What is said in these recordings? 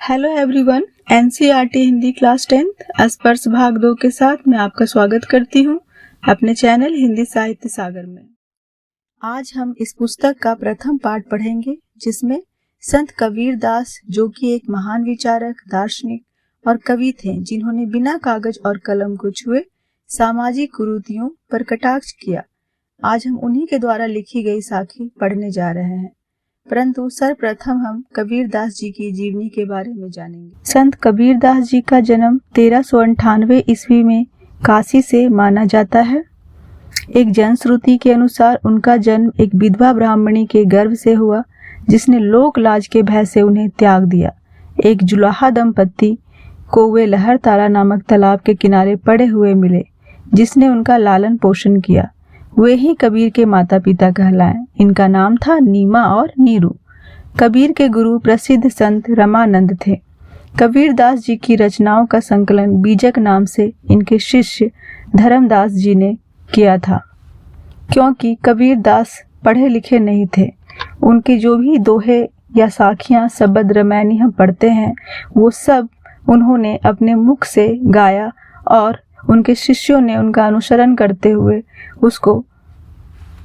Hello everyone, NCERT Hindi class 10 स्पर्श भाग 2 के साथ मैं आपका स्वागत करती हूं अपने चैनल हिंदी साहित्य सागर में। आज हम इस पुस्तक का प्रथम पाठ पढ़ेंगे जिसमें संत कबीर दास, जो कि एक महान विचारक, दार्शनिक और कवि थे, जिन्होंने बिना कागज और कलम को छुए सामाजिक कुरीतियों पर कटाक्ष किया। आज हम उन्हीं के द्वारा लिखी गई साखी पढ़ने जा रहे हैं, परंतु सर्वप्रथम हम कबीर दास जी की जीवनी के बारे में जानेंगे। संत कबीर दास जी का जन्म 1398 ईस्वी में काशी से माना जाता है। एक जनश्रुति के अनुसार उनका जन्म एक विधवा ब्राह्मणी के गर्भ से हुआ, जिसने लोक लाज के भय से उन्हें त्याग दिया। एक जुलाहा दंपत्ति को वे लहर तारा नामक तालाब के किनारे पड़े हुए मिले, जिसने उनका लालन पोषण किया। वे ही कबीर के माता पिता कहलाएं। इनका नाम था नीमा और नीरू। कबीर के गुरु प्रसिद्ध संत रमानंद थे। कबीर दास जी की रचनाओं का संकलन बीजक नाम से इनके शिष्य धर्मदास जी ने किया था। क्योंकि कबीर दास पढ़े लिखे नहीं थे, उनके जो भी दोहे या साखियां, शब्द, रामायणी हम पढ़ते हैं, वो सब उन्होंने अपने मुख से गाया और उनके शिष्यों ने उनका अनुसरण करते हुए उसको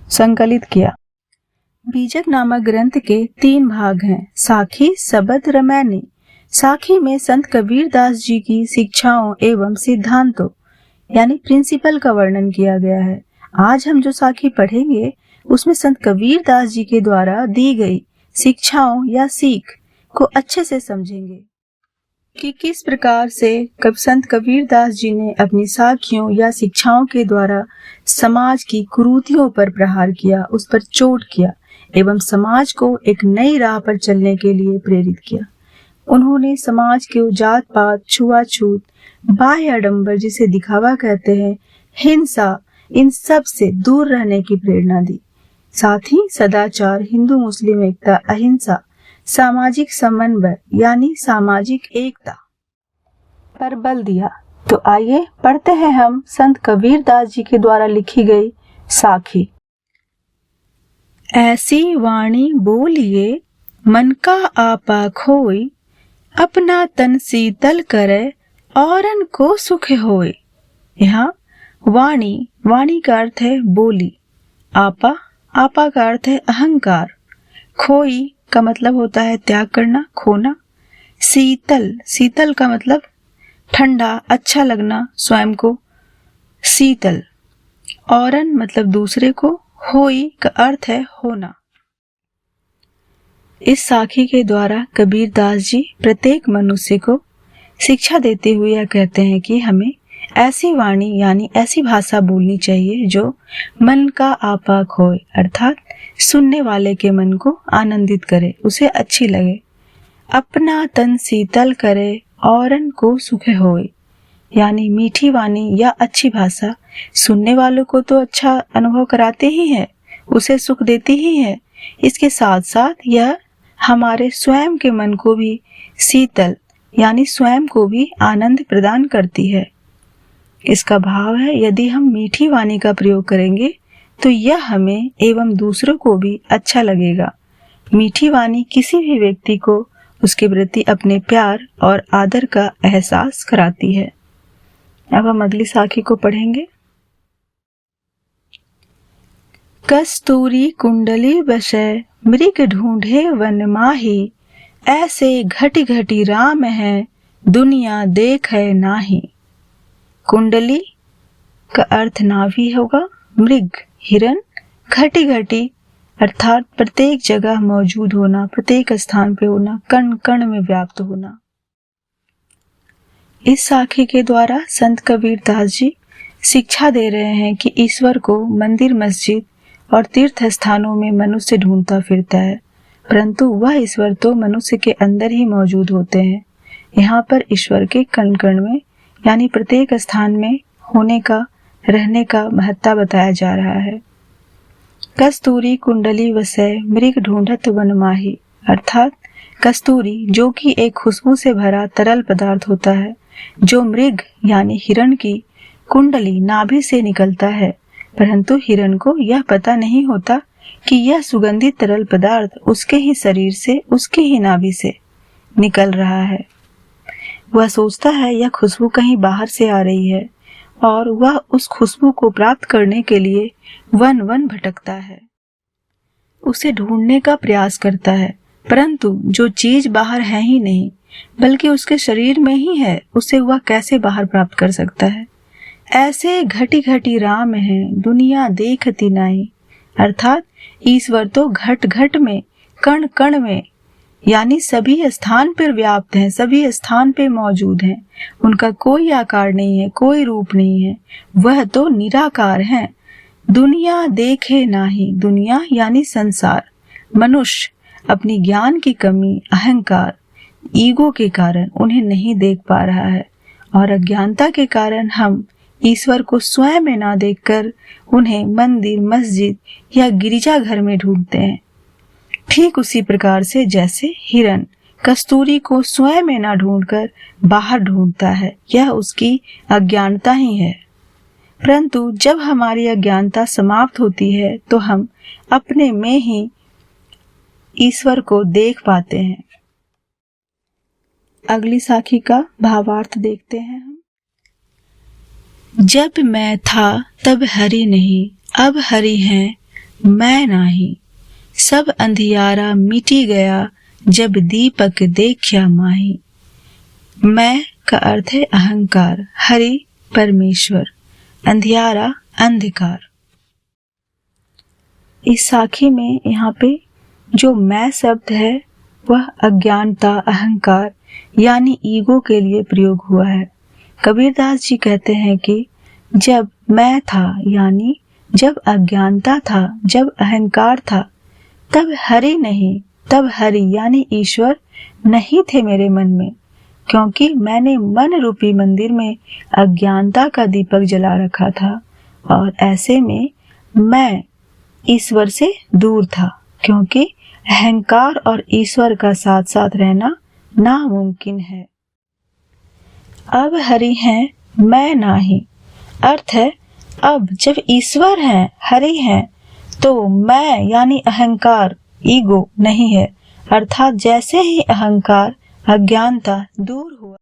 संकलित किया। बीजक नामक ग्रंथ के 3 भाग हैं: साखी, शब्द, रामायणी। साखी में संत कबीर दास जी की शिक्षाओं एवं सिद्धांतों यानी प्रिंसिपल का वर्णन किया गया है। आज हम जो साखी पढ़ेंगे उसमें संत कबीर दास जी के द्वारा दी गई शिक्षाओं या सीख को अच्छे से समझेंगे कि किस प्रकार से संत कबीर दास जी ने अपनी साखियों या शिक्षाओं के द्वारा समाज की कुरीतियों पर प्रहार किया, उस पर चोट किया एवं समाज को एक नई राह पर चलने के लिए प्रेरित किया। उन्होंने समाज के जात पात, छुआछूत, बाह्य आडंबर जिसे दिखावा कहते हैं, हिंसा, इन सब से दूर रहने की प्रेरणा दी। साथ ही सदाचार, हिंदू मुस्लिम एकता, अहिंसा, सामाजिक समन्वय यानी सामाजिक एकता पर बल दिया। तो आइए पढ़ते हैं हम संत कबीर दास जी के द्वारा लिखी गई साखी। ऐसी वाणी बोलिए मन का आपा खोई, अपना तन शीतल करे औरन को सुख होए। यहाँ वाणी का अर्थ है बोली, आपा का अर्थ है अहंकार, खोई का मतलब होता है त्याग करना, खोना। शीतल का मतलब ठंडा, अच्छा लगना, स्वयं को शीतल। औरन मतलब दूसरे को, होई का अर्थ है होना। इस साखी के द्वारा कबीर दास जी प्रत्येक मनुष्य को शिक्षा देते हुए यह कहते हैं कि हमें ऐसी वाणी यानी ऐसी भाषा बोलनी चाहिए जो मन का आपा खोए, अर्थात सुनने वाले के मन को आनंदित करे, उसे अच्छी लगे। अपना तन शीतल करे औरन को सुख होए, यानी मीठी वाणी या अच्छी भाषा सुनने वालों को तो अच्छा अनुभव कराते ही है, उसे सुख देती ही है। इसके साथ साथ यह हमारे स्वयं के मन को भी शीतल यानी स्वयं को भी आनंद प्रदान करती है। इसका भाव है यदि हम मीठी वाणी का प्रयोग करेंगे तो यह हमें एवं दूसरों को भी अच्छा लगेगा। मीठी वाणी किसी भी व्यक्ति को उसके प्रति अपने प्यार और आदर का एहसास कराती है। अब हम अगली साखी को पढ़ेंगे। कस्तूरी कुंडली बसे मृग ढूंढे वन माही, ऐसे घटी घटी राम है दुनिया देखे नाही। कुंडली का अर्थ नाभि होगा, मृग हिरण, घटी घटी अर्थात प्रत्येक जगह मौजूद होना, प्रत्येक स्थान पे होना, कण कण में व्याप्त होना। इस साखी के द्वारा संत कबीर दास जी शिक्षा दे रहे हैं कि ईश्वर को मंदिर, मस्जिद और तीर्थ स्थानों में मनुष्य ढूंढता फिरता है, परंतु वह ईश्वर तो मनुष्य के अंदर ही मौजूद होते हैं। यहाँ पर ईश्वर के कण कण में यानी प्रत्येक स्थान में होने का, रहने का महत्ता बताया जा रहा है। कस्तूरी कुंडली वसै मृग ढूंढत वन माही, अर्थात कस्तूरी जो कि एक खुशबू से भरा तरल पदार्थ होता है, जो मृग यानी हिरण की कुंडली नाभि से निकलता है, परंतु हिरण को यह पता नहीं होता कि यह सुगंधित तरल पदार्थ उसके ही शरीर से, उसके ही नाभि से निकल रहा है। वह सोचता है यह खुशबू कहीं बाहर से आ रही है और वह उस खुशबू को प्राप्त करने के लिए वन वन भटकता है, उसे ढूंढने का प्रयास करता है, परंतु जो चीज बाहर है ही नहीं बल्कि उसके शरीर में ही है, उसे वह कैसे बाहर प्राप्त कर सकता है। ऐसे घटी घटी राम है दुनिया देखती नाई, अर्थात ईश्वर तो घट घट में, कण कण में, यानी सभी स्थान पर व्याप्त हैं, सभी स्थान पे मौजूद हैं। उनका कोई आकार नहीं है, कोई रूप नहीं है, वह तो निराकार हैं। दुनिया देखे नाही, दुनिया यानी संसार, मनुष्य अपनी ज्ञान की कमी, अहंकार, ईगो के कारण उन्हें नहीं देख पा रहा है और अज्ञानता के कारण हम ईश्वर को स्वयं में ना देखकर उन्हें मंदिर, मस्जिद या गिरजाघर में ढूंढते हैं। ठीक उसी प्रकार से जैसे हिरन कस्तूरी को स्वयं में ना ढूंढकर बाहर ढूंढता है, यह उसकी अज्ञानता ही है। परंतु जब हमारी अज्ञानता समाप्त होती है तो हम अपने में ही ईश्वर को देख पाते हैं। अगली साखी का भावार्थ देखते हैं हम। जब मैं था तब हरि नहीं, अब हरि है मैं नाही, सब अंधियारा मिटी गया जब दीपक देखा माही। मैं का अर्थ है अहंकार, हरि परमेश्वर, अंधियारा अंधकार। इस साखी में यहाँ पे जो मैं शब्द है वह अज्ञानता, अहंकार यानी ईगो के लिए प्रयोग हुआ है। कबीरदास जी कहते हैं कि जब मैं था यानी जब अज्ञानता था, जब अहंकार था, तब हरि नहीं, तब हरि यानी ईश्वर नहीं थे मेरे मन में, क्योंकि मैंने मन रूपी मंदिर में अज्ञानता का दीपक जला रखा था और ऐसे में मैं ईश्वर से दूर था, क्योंकि अहंकार और ईश्वर का साथ साथ रहना नामुमकिन है। अब हरि हैं मैं नाही, अर्थ है अब जब ईश्वर है, हरि है, तो मैं यानी अहंकार, ईगो नहीं है, अर्थात जैसे ही अहंकार, अज्ञानता दूर हुआ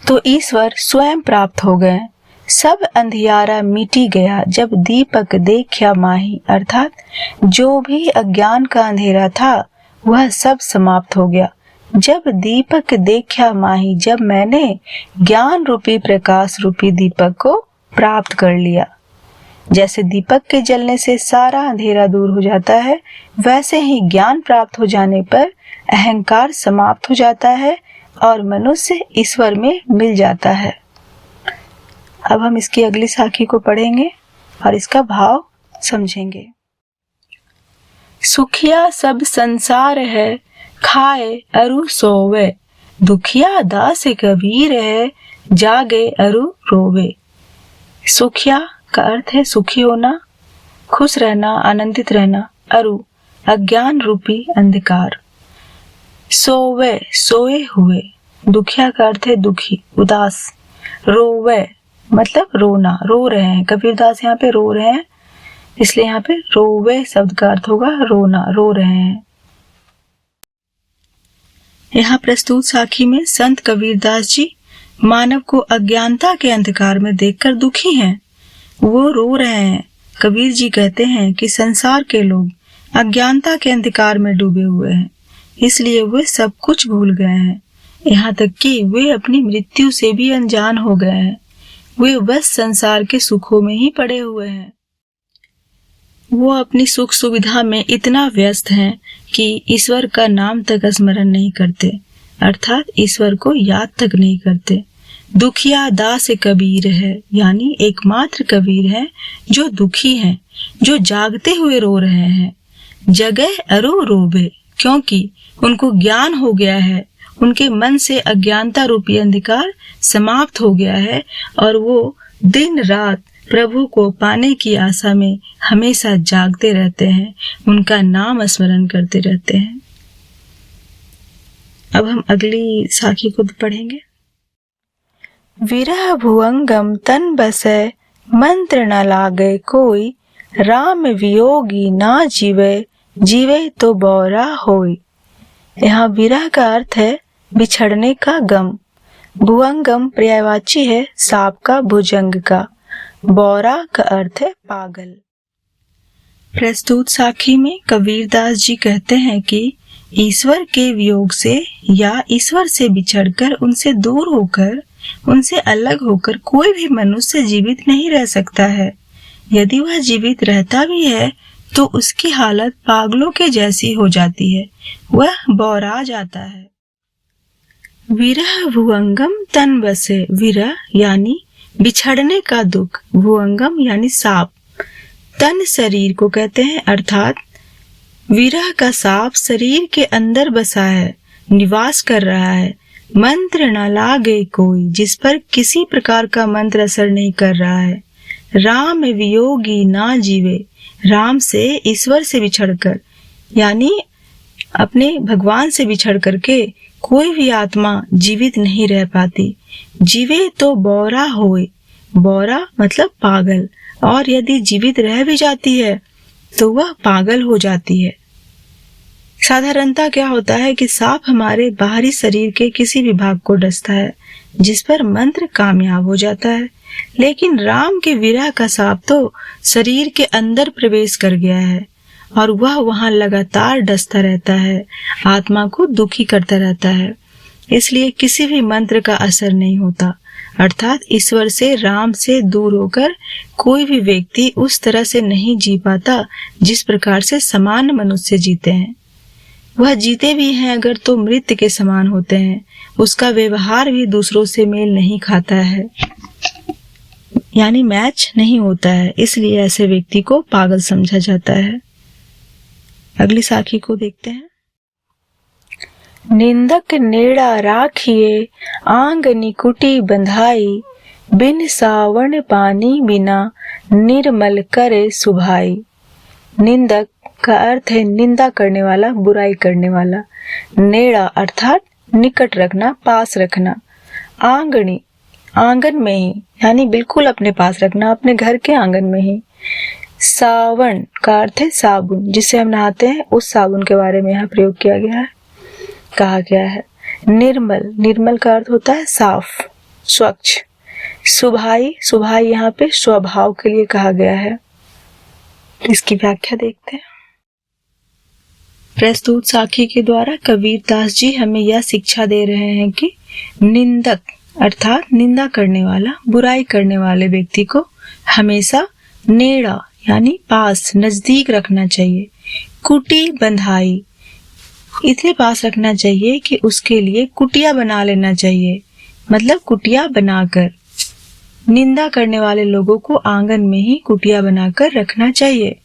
तो ईश्वर स्वयं प्राप्त हो गए। सब अंधियारा मिटी गया जब दीपक देखा माही, अर्थात जो भी अज्ञान का अंधेरा था वह सब समाप्त हो गया। जब दीपक देखा माही, जब मैंने ज्ञान रूपी प्रकाश रूपी दीपक को प्राप्त कर लिया। जैसे दीपक के जलने से सारा अंधेरा दूर हो जाता है, वैसे ही ज्ञान प्राप्त हो जाने पर अहंकार समाप्त हो जाता है और मनुष्य ईश्वर में मिल जाता है। अब हम इसकी अगली साखी को पढ़ेंगे और इसका भाव समझेंगे। सुखिया सब संसार है, खाए अरु सोवे, दुखिया दास कबीर है, जागे अरु रोवे। सुखिया का अर्थ है सुखी होना, खुश रहना, आनंदित रहना। अरु अज्ञान रूपी अंधकार। सोवे सोए हुए। दुखिया का अर्थ है दुखी, उदास। रोवे मतलब रोना, रो रहे हैं। कबीरदास यहाँ पे रो रहे हैं, इसलिए यहाँ पे रोवे शब्द का अर्थ होगा रोना, रो रहे हैं। यहाँ प्रस्तुत साखी में संत कबीरदास जी मानव को अज्ञानता के अंधकार में देखकर दुखी हैं, वो रो रहे हैं। कबीर जी कहते हैं कि संसार के लोग अज्ञानता के अंधकार में डूबे हुए हैं, इसलिए वे सब कुछ भूल गए हैं, यहाँ तक कि वे अपनी मृत्यु से भी अनजान हो गए हैं। वे बस संसार के सुखों में ही पड़े हुए हैं। वो अपनी सुख सुविधा में इतना व्यस्त हैं कि ईश्वर का नाम तक स्मरण नहीं करते, अर्थात ईश्वर को याद तक नहीं करते। दुखिया दास कबीर है, यानी एकमात्र कबीर है जो दुखी हैं, जो जागते हुए रो रहे हैं। जगह अरो रोबे, क्योंकि उनको ज्ञान हो गया है, उनके मन से अज्ञानता रूपी अंधकार समाप्त हो गया है और वो दिन रात प्रभु को पाने की आशा में हमेशा जागते रहते हैं, उनका नाम स्मरण करते रहते हैं। अब हम अगली साखी को पढ़ेंगे। विरह भुवंगम तन बसै, मंत्र न लागे कोई, राम वियोगी ना जीवे, जीवे तो बौरा होई। यहाँ विरह का अर्थ है बिछड़ने का गम। भुवंगम पर्यायवाची है सांप का, भुजंग का। बौरा का अर्थ है पागल। प्रस्तुत साखी में कबीरदास जी कहते हैं कि ईश्वर के वियोग से या ईश्वर से बिछड़कर, उनसे दूर होकर, उनसे अलग होकर कोई भी मनुष्य जीवित नहीं रह सकता है। यदि वह जीवित रहता भी है तो उसकी हालत पागलों के जैसी हो जाती है, वह बौरा जाता है। विरह भुवंगम तन बसे। विरह यानी बिछड़ने का दुख, भुवंगम यानी सांप। तन शरीर को कहते हैं, अर्थात विरह का सांप शरीर के अंदर बसा है, निवास कर रहा है। मंत्र न लागे कोई, जिस पर किसी प्रकार का मंत्र असर नहीं कर रहा है। राम वियोगी ना जीवे। राम से, ईश्वर से बिछड़कर, यानी अपने भगवान से बिछड़ करके कोई भी आत्मा जीवित नहीं रह पाती। जीवे तो बौरा होए। बौरा मतलब पागल, और यदि जीवित रह भी जाती है तो वह पागल हो जाती है। साधारणतः क्या होता है कि सांप हमारे बाहरी शरीर के किसी भी भाग को डसता है, जिस पर मंत्र कामयाब हो जाता है। लेकिन राम के विरह का सांप तो शरीर के अंदर प्रवेश कर गया है और वह वहां लगातार डसता रहता है, आत्मा को दुखी करता रहता है। इसलिए किसी भी मंत्र का असर नहीं होता। अर्थात ईश्वर से, राम से दूर होकर कोई भी व्यक्ति उस तरह से नहीं जी पाता जिस प्रकार से सामान्य मनुष्य जीते हैं। वह जीते भी हैं अगर तो मृत के समान होते हैं। उसका व्यवहार भी दूसरों से मेल नहीं खाता है, यानी मैच नहीं होता है। इसलिए ऐसे व्यक्ति को पागल समझा जाता है। अगली साखी को देखते हैं। निंदक नेड़ा राखिए, आंग निकुटी बंधाई। बिन सावण पानी बिना, निर्मल करे सुभाई। निंदक का अर्थ है निंदा करने वाला, बुराई करने वाला। नेड़ा अर्थात निकट रखना, पास रखना। आंगनी, आंगन में ही, यानी बिल्कुल अपने पास रखना, अपने घर के आंगन में ही। सावन का अर्थ है साबुन, जिससे हम नहाते हैं, उस साबुन के बारे में यहाँ प्रयोग किया गया है, कहा गया है। निर्मल, निर्मल का अर्थ होता है साफ, स्वच्छ। सुभाई, सुभाई यहाँ पे स्वभाव के लिए कहा गया है। इसकी व्याख्या देखते हैं। प्रस्तुत साखी के द्वारा कबीरदास जी हमें यह शिक्षा दे रहे हैं कि निंदक अर्थात निंदा करने वाला, बुराई करने वाले व्यक्ति को हमेशा नेड़ा यानी पास, नजदीक रखना चाहिए। कुटी बंधाई, इसलिए पास रखना चाहिए कि उसके लिए कुटिया बना लेना चाहिए, मतलब कुटिया बनाकर। निंदा करने वाले लोगों को आंगन में ही कुटिया बनाकर रखना चाहिए।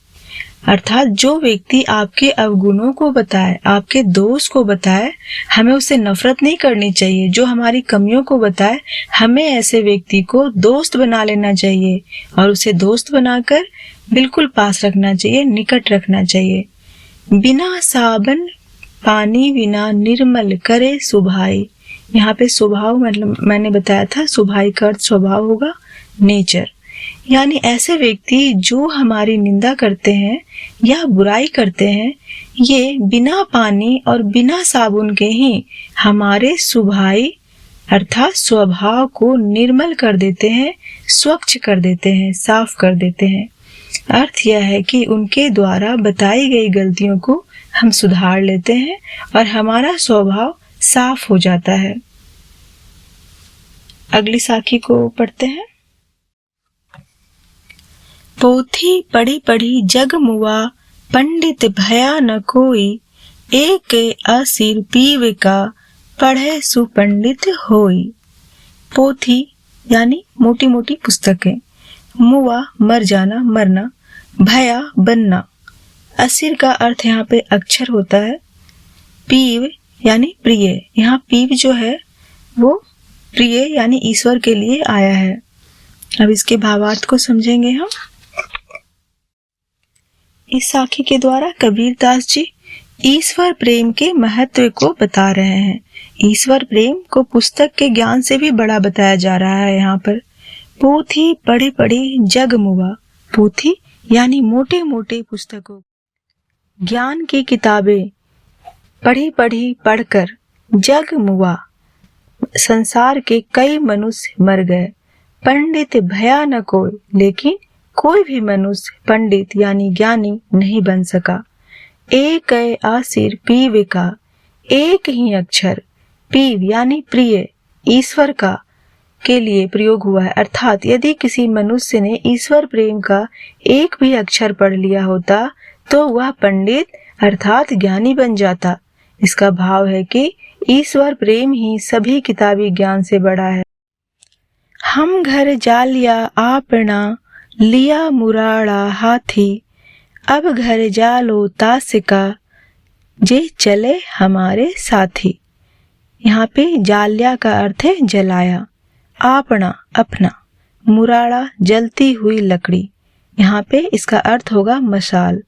अर्थात जो व्यक्ति आपके अवगुणों को बताए, आपके दोष को बताए, हमें उससे नफरत नहीं करनी चाहिए। जो हमारी कमियों को बताए, हमें ऐसे व्यक्ति को दोस्त बना लेना चाहिए और उसे दोस्त बनाकर बिल्कुल पास रखना चाहिए, निकट रखना चाहिए। बिना साबन पानी बिना, निर्मल करे सुभाई। यहाँ पे स्वभाव मतलब मैंने बताया था, सुभाई का अर्थ स्वभाव होगा, नेचर। यानी ऐसे व्यक्ति जो हमारी निंदा करते हैं या बुराई करते हैं, ये बिना पानी और बिना साबुन के ही हमारे सुभाई अर्थात स्वभाव को निर्मल कर देते हैं, स्वच्छ कर देते हैं, साफ कर देते हैं। अर्थ यह है कि उनके द्वारा बताई गई गलतियों को हम सुधार लेते हैं और हमारा स्वभाव साफ हो जाता है। अगली साखी को पढ़ते हैं। पोथी पढ़ी पढ़ी जग मुआ, पंडित भया न कोई। एक असिर पीव का, पढ़े सुपंडित होई। पोथी यानी मोटी मोटी पुस्तकें। मुआ मर जाना, मरना। भया बनना। असिर का अर्थ यहाँ पे अक्षर होता है। पीव यानी प्रिय। यहाँ पीव जो है वो प्रिय यानी ईश्वर के लिए आया है। अब इसके भावार्थ को समझेंगे हम। इस साखी के द्वारा कबीरदास जी ईश्वर प्रेम के महत्व को बता रहे हैं। ईश्वर प्रेम को पुस्तक के ज्ञान से भी बड़ा बताया जा रहा है यहाँ पर। पोथी पढ़ी पढ़ी जग मुआ। पोथी यानी मोटे मोटे पुस्तकों, ज्ञान की किताबें पढ़ी पढ़ी पढ़कर जग मुआ, संसार के कई मनुष्य मर गए, पंडित भया न कोई, लेकिन कोई भी मनुष्य पंडित यानी ज्ञानी नहीं बन सका। एक आसिर पीव का, एक ही अक्षर, पीव यानी प्रिय, ईश्वर का के लिए प्रयोग हुआ है। अर्थात यदि किसी मनुष्य ने ईश्वर प्रेम का एक भी अक्षर पढ़ लिया होता तो वह पंडित अर्थात ज्ञानी बन जाता। इसका भाव है कि ईश्वर प्रेम ही सभी किताबी ज्ञान से बड़ा है। हम घर जा लिया आपना, लिया मुराड़ा हाथी, अब घर जा लो तासिका, जे चले हमारे साथी। यहाँ पे जालिया का अर्थ है जलाया, आपना अपना, मुराड़ा जलती हुई लकड़ी, यहाँ पे इसका अर्थ होगा मशाल,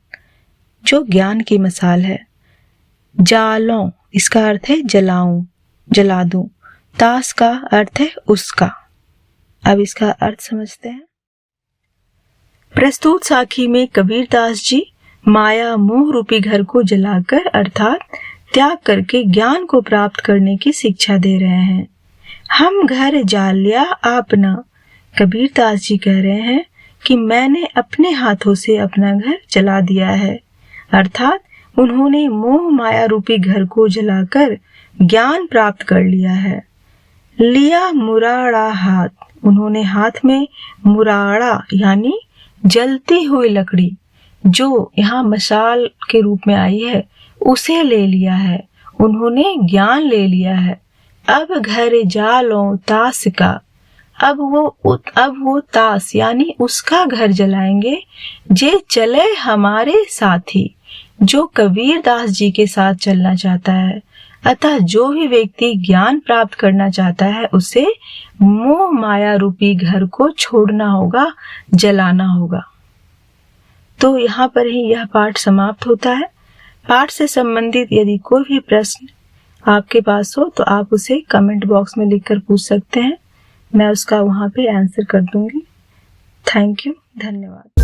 जो ज्ञान की मशाल है। जालों इसका अर्थ है जलाऊं, जला दूं। तास का अर्थ है उसका। अब इसका अर्थ समझते हैं। प्रस्तुत साखी में कबीरदास जी माया मोह रूपी घर को जलाकर अर्थात त्याग करके ज्ञान को प्राप्त करने की शिक्षा दे रहे हैं। हम घर जा लिया आपना, कबीरदास जी कह रहे हैं कि मैंने अपने हाथों से अपना घर जला दिया है, अर्थात उन्होंने मोह माया रूपी घर को जलाकर ज्ञान प्राप्त कर लिया है। लिया मुराड़ा हाथ, उन्होंने हाथ में मुराड़ा यानी जलती हुई लकड़ी, जो यहाँ मशाल के रूप में आई है, उसे ले लिया है, उन्होंने ज्ञान ले लिया है। अब घर जा लो तास का, अब वो तास यानी उसका घर जलाएंगे, जे चले हमारे साथी, जो कबीरदास जी के साथ चलना चाहता है। अतः जो भी व्यक्ति ज्ञान प्राप्त करना चाहता है उसे मोह माया रूपी घर को छोड़ना होगा, जलाना होगा। तो यहाँ पर ही यह पाठ समाप्त होता है। पाठ से संबंधित यदि कोई भी प्रश्न आपके पास हो तो आप उसे कमेंट बॉक्स में लिखकर पूछ सकते हैं, मैं उसका वहाँ पे आंसर कर दूंगी। थैंक यू, धन्यवाद।